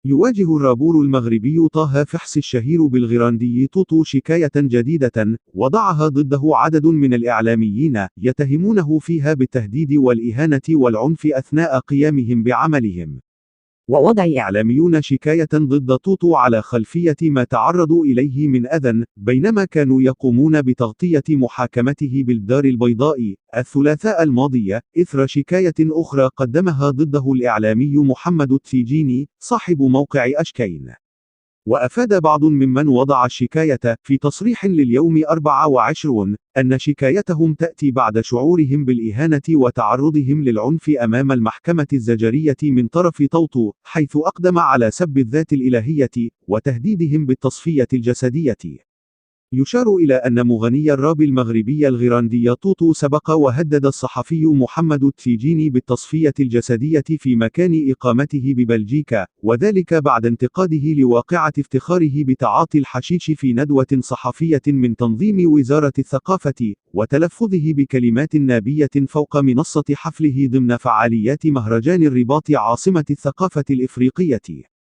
يواجه الرابور المغربي طه فحص الشهير بالغراندي توتو شكاية جديدة وضعها ضده عدد من الإعلاميين يتهمونه فيها بالتهديد والإهانة والعنف أثناء قيامهم بعملهم. ووضع إعلاميون شكاية ضد توتو على خلفية ما تعرضوا إليه من أذى بينما كانوا يقومون بتغطية محاكمته بالدار البيضاء الثلاثاء الماضي إثر شكاية أخرى قدمها ضده الإعلامي محمد التيجيني صاحب موقع أشكين. وأفاد بعض ممن وضع الشكاية في تصريح لليوم 24 أن شكايتهم تأتي بعد شعورهم بالإهانة وتعرضهم للعنف أمام المحكمة الزجرية من طرف توتو، حيث أقدم على سب الذات الإلهية وتهديدهم بالتصفية الجسدية. يشار إلى أن مغني الراب المغربي الغراندي توتو سبق وهدد الصحفي محمد التيجيني بالتصفية الجسدية في مكان إقامته ببلجيكا، وذلك بعد انتقاده لواقعة افتخاره بتعاطي الحشيش في ندوة صحفية من تنظيم وزارة الثقافة، وتلفظه بكلمات نابية فوق منصة حفله ضمن فعاليات مهرجان الرباط عاصمة الثقافة الإفريقية.